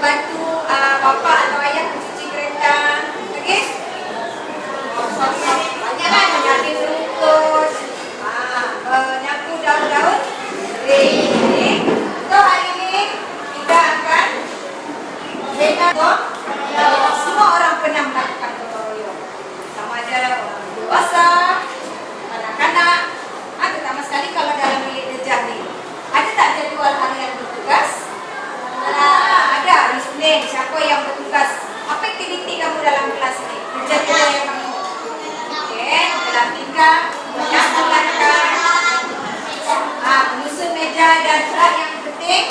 Membantu bapak atau ayah mencuci kereta, okey? Banyaklah menyapu rumput, menyapu daun-daun kering. Untuk hari ini kita akan membina semua orang pernah melakukan gotong royong, sama ada orang dewasa, anak-anak, terutama sekali kalau dalam bilik kerja ni. Ada tak jadual harian bertugas? Ada hari Senin. Siapa yang bertugas? Apa aktiviti kamu dalam kelas ni? Kerja yang kamu? Okey, dalam tingkah, menyapu lantai, menyusun meja dan juga yang penting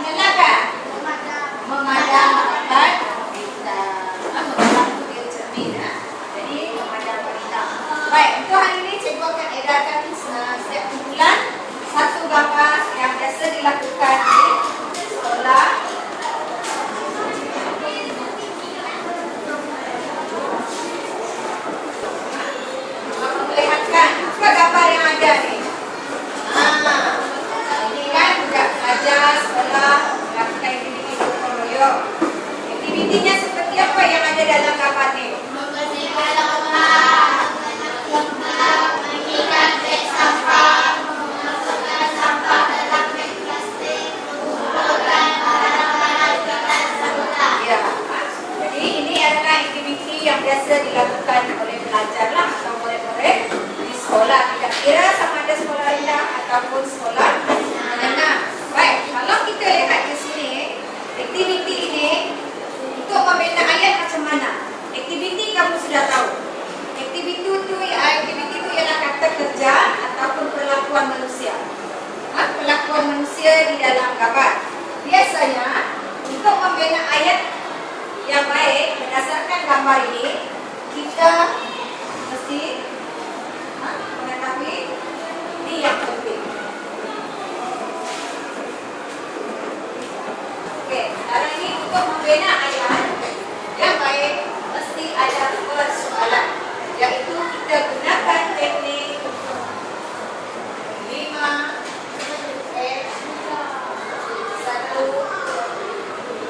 mengelakkan, memadamkan berita. Memadamkan dia cermin. Jadi memadamkan berita. Baik, untuk hari ini cikgu akan edarkan setiap bulan satu gambar yang biasa dilakukan di sekolah. Melihatkan apa gambar yang ada ni. Ini kan budak pelajar sekolah melakukan aktiviti gotong royong. Aktivitinya seperti apa yang ada dalam gambar ni? Membersihkan lembah, menghilangkan beg sampah, memasukkan sampah dalam beg plastik, mengumpulkan barang-barang bekas sampah. Ya. Jadi ini adalah aktiviti yang biasa dilakukan oleh pelajar lah atau murid-murid di sekolah. Tidak kira sama ada sekolah rendah ataupun sekolah menengah. Baik, kalau kita lihat di sini, aktiviti ini untuk membina ayat macam mana? Aktiviti kamu sudah tahu. Aktiviti itu ialah kata kerja ataupun perlakuan manusia. Perlakuan manusia di dalam gambar. Biasanya untuk membina ayat yang baik berdasarkan gambar ini, kita mesti mengetahui ini yang penting. Okey, sekarang ini untuk membina ayat yang baik mesti ada persoalan, iaitu kita gunakan teknik 5X 1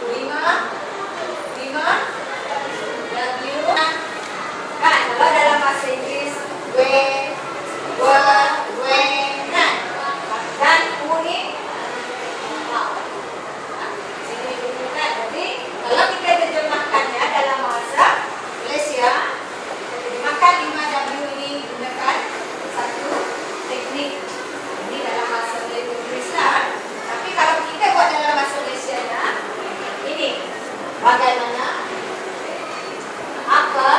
5W. Kan kalau dalam bahasa Inggris kan, dan U ni sini digunakan. Jadi kalau kita terjemahkannya dalam bahasa Malaysia, kita terjemahkan 5W ini gunakan satu teknik. Ini dalam bahasa Inggris lah. Tapi kalau kita buat dalam bahasa Malaysia nya, ini bagaimana, apa,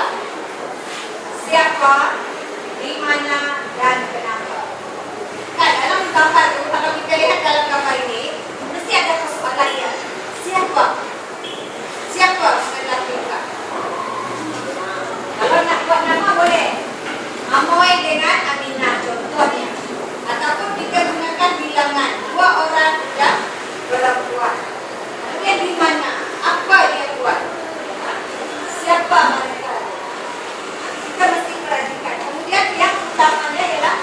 siapa, di mana, dan kenapa. Kan dalam gambar tu, kalau kita lihat dalam gambar ini, mesti ada persoalan ya. Siapa? Siapa adalah kita? Kalau nak buat nama boleh Amoy dengan Aminah contohnya. Ataupun kita gunakan bilangan 2 orang dan perempuan. Kemudian di mana? Apa dia buat? Siapa mereka? Kita mesti perhatikan. Kemudian yang utamanya ialah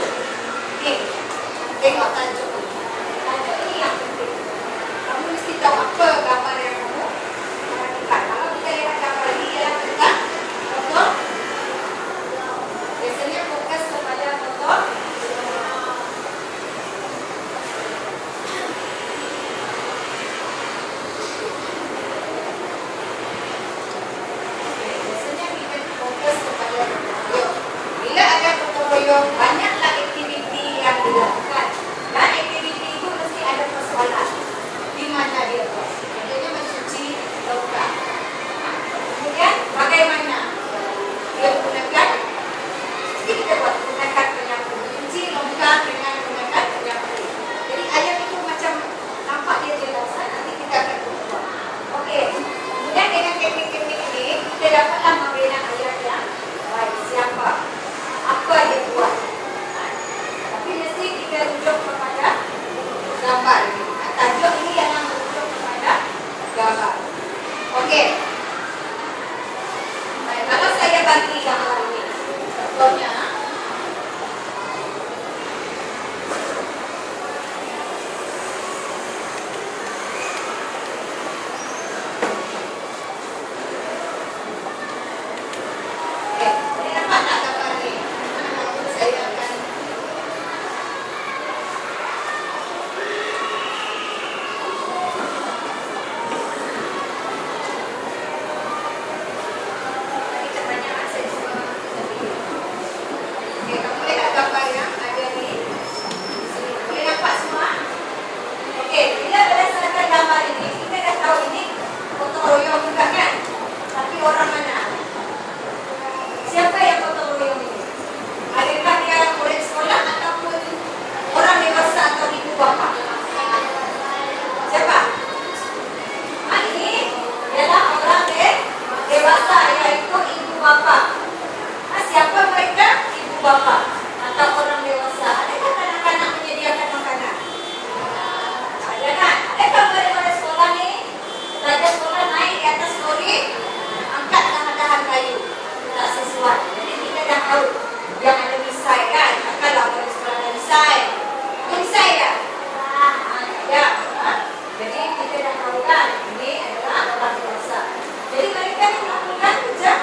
tengok tajuk. Tajuk ini yang penting. Kamu mesti tahu laut yang ada misai kan? Kalau ada sekolah ada misai. Ada misai ya? Ya. Jadi kita dah tahu kan ini adalah orang biasa. Jadi mereka yang melakukan kerja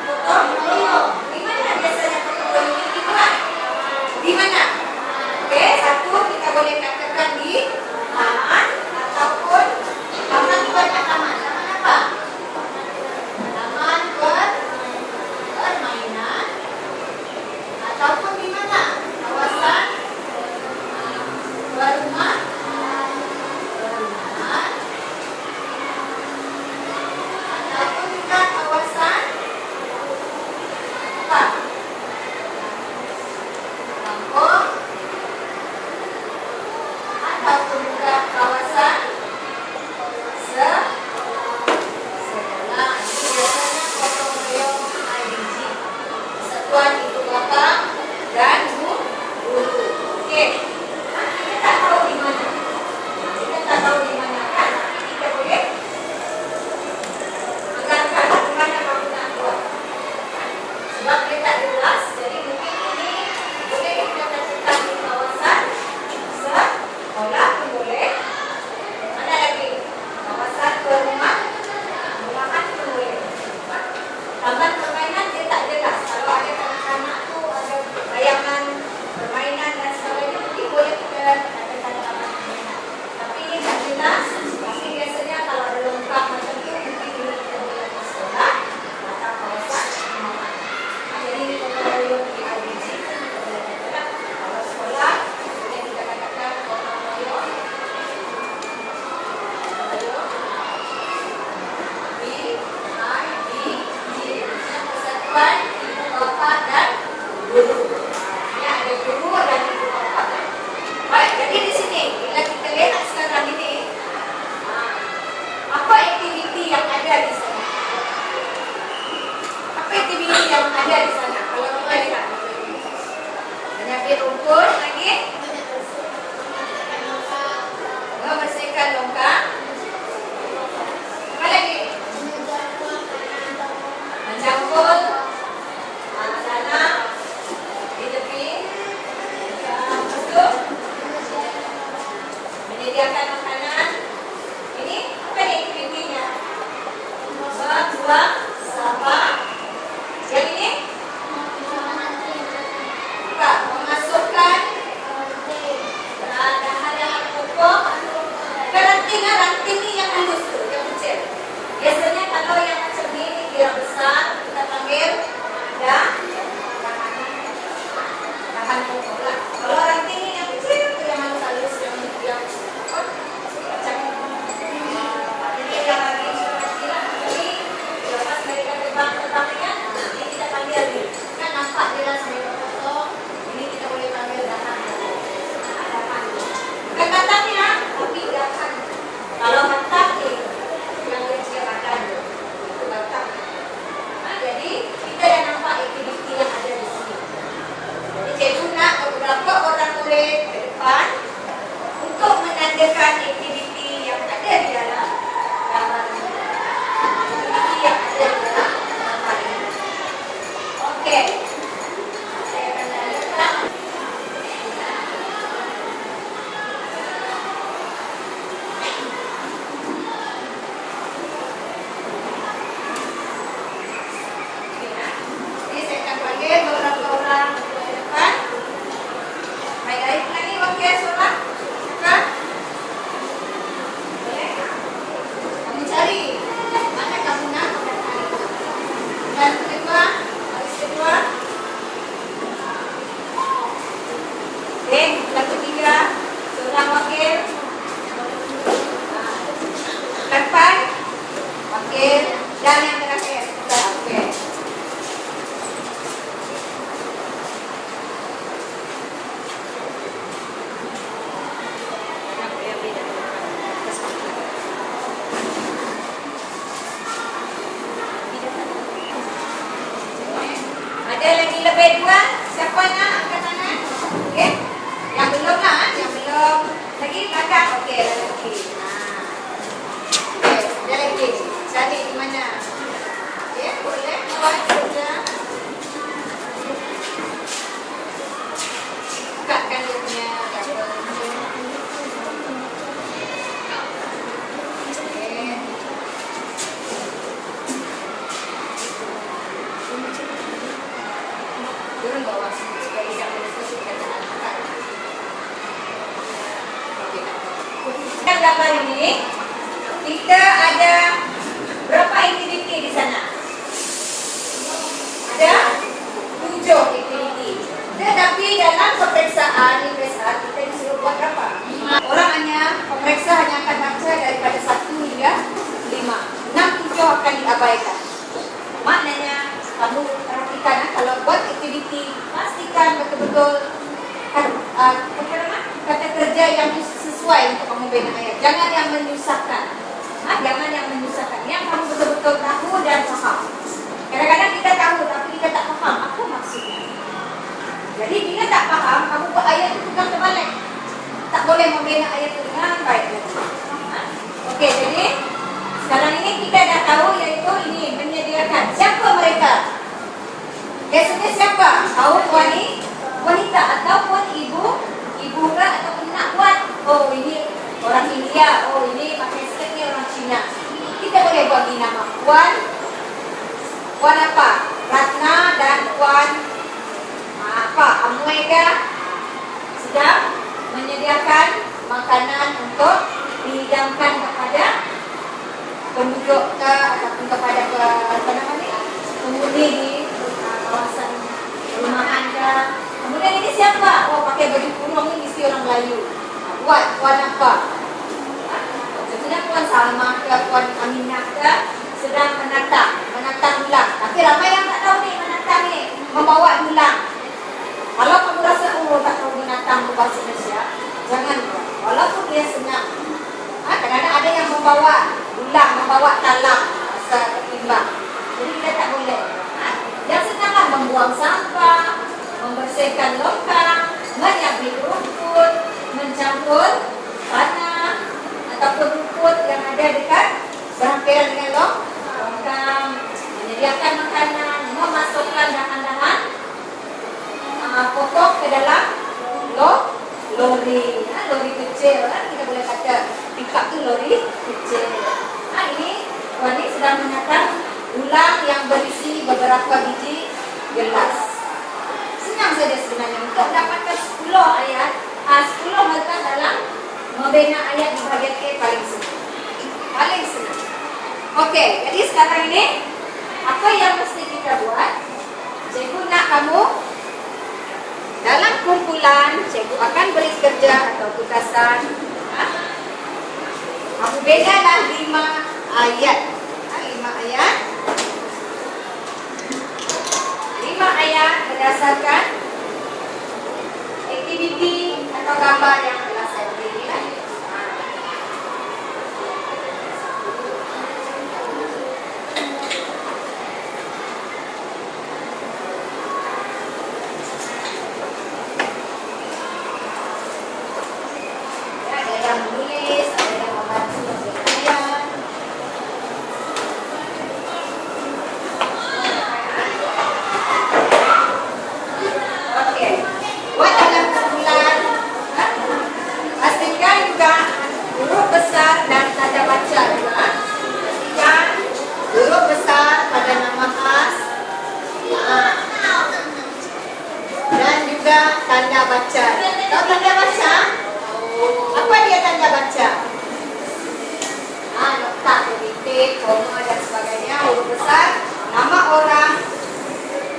potong royong. Di mana biasanya potong royong ini dibuat? Di mana? Oke, satu kita boleh katakan di taman ataupun taman banyak taman. Taman apa? Taman permainan ataupun di mana? Kawasan perumahan ataupun juga kawasan apa? Kampung ataupun juga kawasan sekolah. Ini biasanya potong royong IDG, Persatuan Ibu Bapa dan Guru. Oke, kita tak tahu di mana. Kita tak tahu di mana kan? Tapi kita boleh anggarkan di mana kamu nak buat. Sebab dia tak jelas, jadi mungkin ini boleh kita katakan di kawasan sekolah pun boleh. Mana lagi? Kawasan perumahan pun boleh. Taman permainan dia tak jelas. Kalau ada kanak-kanak tu ada bayangan permainan dan sebagainya, mungkin boleh kita katakan taman permainan. Tapi ini tak jelas. Pasti biasanya kalau ada lengkap macam tu, mungkin ini kita boleh ke sekolah atau kawasan perumahan. Jadi ini potong royong di IDG kita boleh katakan. Kalau sekolah boleh kita katakan potong royong di IDG, Persatuan Ibu Bapa dan Guru. Ya, ada guru dan ibu bapa. Baik, jadi di sini bila kita lihat sekarang ini, apa aktiviti yang ada di sana? Apa aktiviti yang ada di sana? Kalau kita lihat, menyabit rumput lagi, membersihkan longkang, apa lagi? Mencangkul tanah di tepi, lepas tu menyediakan makanan. Ini apa ni aktivitinya? Membuang sampah. Yang ini apa? Memasukkan dahan-dahan pokok. Ranting ni yang halus tu, yang kecil. Biasanya kalau yang macam ni dia besar, kita panggil dahan pokok lah. Kalau ranting ni yang kecil, tu yang halus-halus, yang macam ini yang lagi kecil lah. Jadi lepas mereka terbang-terbangnya, ini kita panggil ni. Kan nampak dia lah sampai potong. Ini kita boleh panggil dahan pokok. Bukan batangnya, tapi dahan. Kalau batang ni yang dia batang itu batang. Jadi kita dah nampak aktiviti yang ada di sini. Jadi cikgu nak beberapa orang murid ke depan untuk menandakan aktiviti yang ada di dalam gambar ini. Aktiviti yang ada di dalam gambar ini. Okey. Saya akan tandakan. Jadi saya akan panggil beberapa orang ke depan. Baik, dari lagi wakil seorang. Silakan. Boleh? Kamu cari mana kamu nak cari. Dan kedua, baris kedua. Okey, yang ketiga, seorang wakil. Depan, wakil. Dan yang terakhir. Okey. Ada lagi lebih dua. Siapa nak angkat tangan? Okey. Yang belum lah, yang belum. Lagi belakang. Okey, lagi. Okey, ada lagi. Cari di mana? Okey, boleh buat saja. turun bawah supaya bisa menutup bacaan kita. Oke. Dalam gambar ini kita ada berapa aktiviti di sana? Ada 7 aktiviti. Tetapi dalam pemeriksaan kita disuruh buat berapa? Orang hanya pemeriksa hanya akan baca daripada 1 hingga 5. 6, 7 akan diabaikan. Maknanya kamu perhatikan kalau buat aktiviti pastikan betul-betul kata kerja yang sesuai untuk kamu bina ayat. Jangan yang menyusahkan. Jangan yang menyusahkan. Yang kamu betul-betul tahu dan paham. Kadang-kadang kita tahu tapi kita tak paham apa maksudnya. Jadi bila tak paham, kamu buat ayat itu kan terbalik. Tak boleh membina ayat itu dengan baik. Okey, jadi sekarang ini kita dah tahu iaitu ini menyediakan. Siapa mereka? Biasanya siapa? Kaum wanita ataupun ibu ke ataupun nak buat. Oh ini orang India. Oh ini pakai skirt ni orang Cina. Kita boleh buat di nama Puan apa? Ratna dan Puan Amoy ke sedang menyediakan makanan untuk dihidangkan kepada penduduk ke ataupun kepada penghuni di kawasan perumahan ke. Kemudian ini siapa? Oh pakai baju kurung ni mesti orang Melayu. Puan apa? Contohnya Puan Salma ke Puan Aminah ke sedang menatang dulang. Tapi ramai yang tak tahu ni menatang ni membawa dulang. Kalau kamu rasa tak tahu menatang bahasa Indonesia, jangan buat. Walaupun dia senang. Kadang-kadang ada yang membawa dulang, membawa talang seimbang. Jadi kita tak boleh. Yang senanglah membuang sampah, membersihkan longkang, menyabit rumput, mencampur tanah ataupun rumput yang ada dekat berhampiran dengan longkang, menyediakan makanan, memasukkan dahan-dahan pokok ke dalam lori. Lori kecil kan kita boleh kata pickup tu lori kecil. Ini Puan ni sedang menatang dulang yang berisi beberapa biji gelas. Senang saja sebenarnya untuk dapatkan 10 ayat. 10 melekat dalam membina ayat di bahagian A paling senang. Okey, jadi sekarang ini apa yang mesti kita buat? Cikgu nak kamu dalam kumpulan, cikgu akan beri kerja atau tugasan. Kamu bedalah 5 ayat. 5 ayat. 5 ayat berdasarkan aktiviti atau gambar yang telah saya beri. Tanda baca. Tahu tanda baca? Apa dia tanda baca? Nokta, titik, koma dan sebagainya. Huruf besar, nama orang,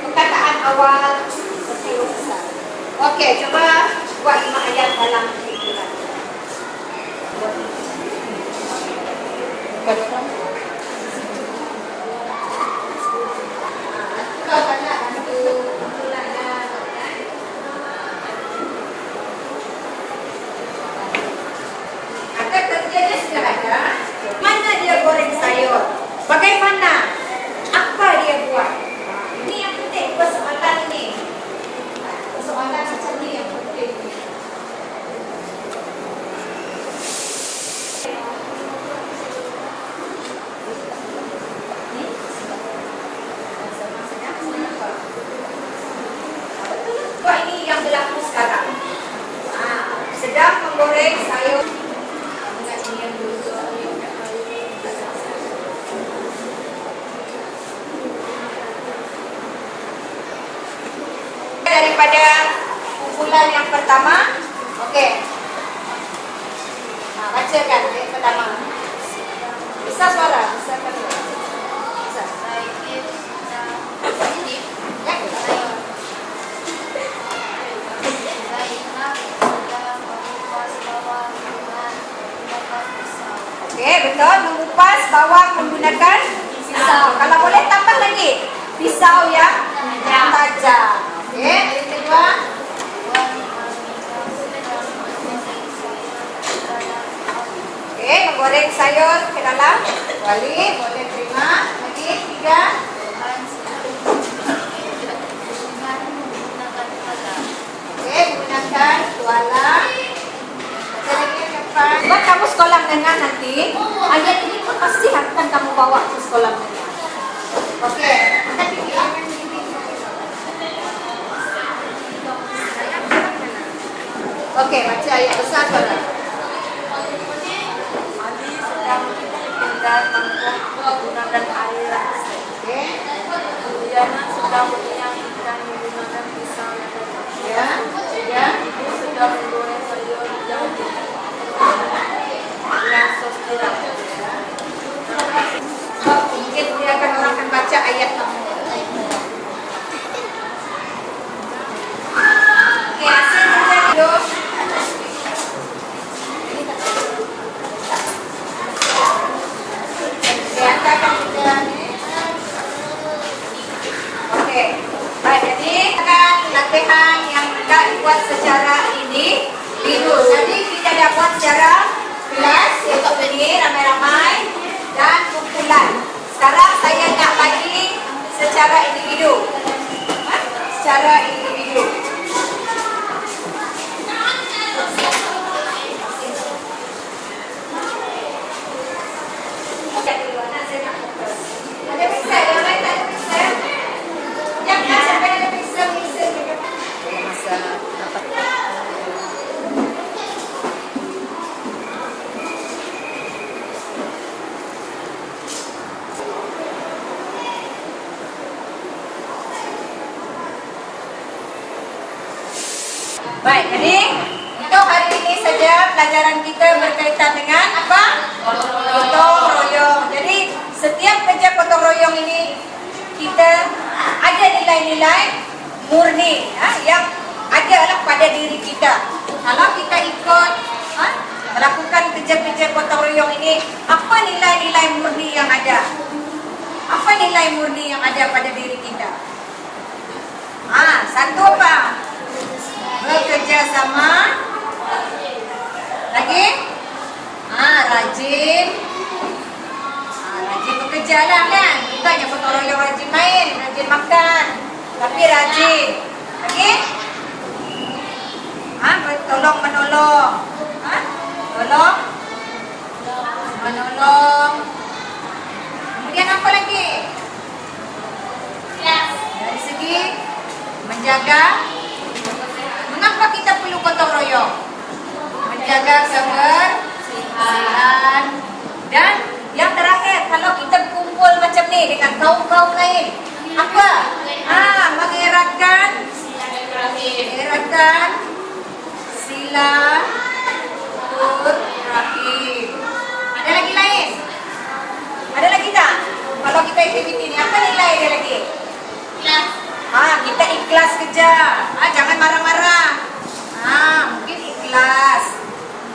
perkataan awal, seperti huruf besar. Okey, coba buat 5 ayat dalam kumpulan. Kau tanda bantu kumpulan dah. Kerjanya sudah ada. Mana dia goreng sayur? Bagaimana? Apa dia buat? Ini yang penting persoalan ini. Persoalan macam ni yang penting. Ini yang berlaku sekarang. Sedang menggoreng sayur. daripada kumpulan yang pertama. Okey. Bacakan yang pertama. Besar suara, besarkan suara. Besar. Okey, betul. Mengupas bawang menggunakan pisau. Kalau boleh tambah lagi pisau yang tajam. Okey, yang kedua. Okey, menggoreng sayur ke dalam. Wali, boleh terima. Lagi, tiga. Okey, menggunakan tuala. Baca lagi yang depan. Sebab kamu sekolah menengah nanti, ayat ini pun pasti akan kamu bawa ke sekolah menengah. Okey, angkat tinggi. Okey, baca ayat besar suara. Ali sedang pindah mangkuk menggunakan air. Okey. Juliana sedang menyiang ikan menggunakan pisau yang tajam. Ya, ya. Ibu sedang menggoreng sayur yang dengan sos tiram. Oh, mungkin dia akan orang akan baca ayat kamu. Okey, hasil kerja dulu. Okey, angkatkan kerja ni. Okey. Baik, jadi akan latihan yang tidak dibuat secara ini dulu. Jadi kita dah buat secara kelas, iaitu ini ramai-ramai dan kumpulan. Sekarang saya nak bagi secara individu. Secara individu. Ada pixel, yang lain tak ada pixel. Yang sampai ada pixel. Masa dapat Baik, jadi untuk hari ini saja pelajaran kita berkaitan dengan apa? Gotong royong. Jadi setiap kerja gotong royong ini kita ada nilai-nilai murni yang adalah pada diri kita. Kalau kita ikut melakukan kerja-kerja gotong royong ini, apa nilai-nilai murni yang ada? Apa nilai murni yang ada pada diri kita? Satu apa? Bekerja sama. Lagi? Rajin. Rajin bekerja lah kan. Bukannya gotong royong rajin main, rajin makan, tapi rajin. Lagi? Tolong menolong. Tolong menolong. Kemudian apa lagi? Dari segi menjaga. Mengapa kita perlu gotong royong? Menjaga kebersihan. Dan yang terakhir, kalau kita kumpul macam ni dengan kaum-kaum lain, apa? Mengeratkan silaturahim. Ada lagi lain? Ada lagi tak? Kalau kita aktiviti ni, apa nilai dia lagi? Kita ikhlas kerja. Jangan marah-marah. Mungkin ikhlas.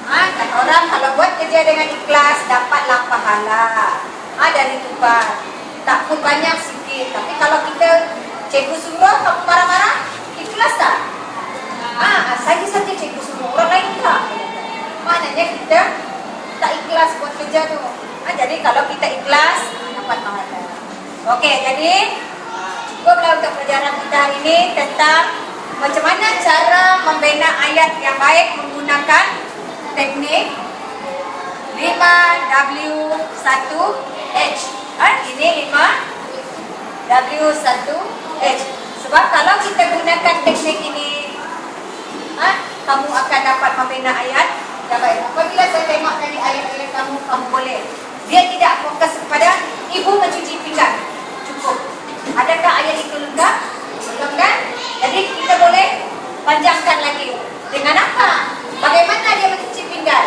Kata orang kalau buat kerja dengan ikhlas dapatlah pahala. Dari Tuhan. Tak pun banyak sikit. Tapi kalau kita cikgu suruh kamu marah-marah, ikhlas tak? Saya saja cikgu suruh, orang lain tak. Maknanya kita tak ikhlas buat kerja tu. Jadi kalau kita ikhlas dapat pahala. Okey, jadi cukuplah untuk pelajaran kita hari ini tentang macam mana cara membina ayat yang baik menggunakan teknik 5W1H. Ini 5W1H. Sebab kalau kita gunakan teknik ini, kamu akan dapat membina ayat yang baik. Apabila saya tengok dari ayat-ayat kamu boleh. Dia tidak fokus kepada ibu mencuci pinggan. Cukup. Adakah ayat itu lengkap? Belum kan? Jadi kita boleh panjangkan lagi. Dengan apa? Bagaimana dia mencuci pinggan?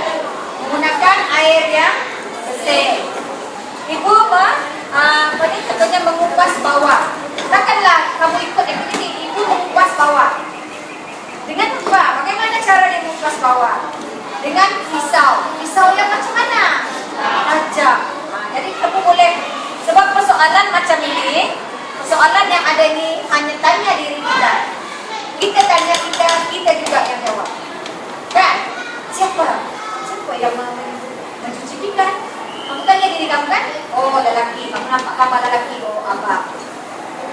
Menggunakan air yang bersih. Ibu ini contohnya mengupas bawah. Katakanlah kamu ikut aktiviti ibu mengupas bawah. Dengan apa? Bagaimana cara dia mengupas bawah? Dengan pisau. Pisau yang macam mana? Tajam. Jadi kamu boleh, sebab persoalan macam ini, persoalan yang ada ini hanya tanya diri kita. Kita tanya kita juga yang jawab. Kan? Siapa yang mencuci pinggan? Kamu tanya diri kamu kan? Oh, lelaki. Kamu nampak kapal lelaki. Oh, abang.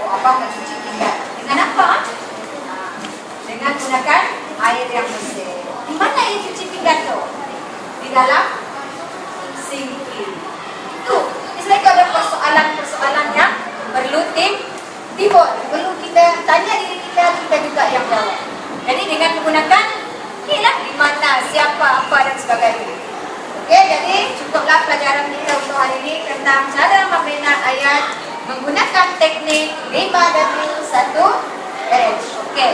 Oh, abang mencuci pinggan. Dengan apa? Dengan gunakan air yang bersih. Di mana ia cuci pinggan tu? Di dalam sinki. Itu. Jadi itu ada persoalan yang perlu timbul. Perlu kita tanya diri kita juga yang jawab. Jadi dengan menggunakan inilah di mana, siapa, apa dan sebagainya. Okey, jadi cukuplah pelajaran kita untuk hari ini tentang cara membina ayat menggunakan teknik 5W1H. Okey.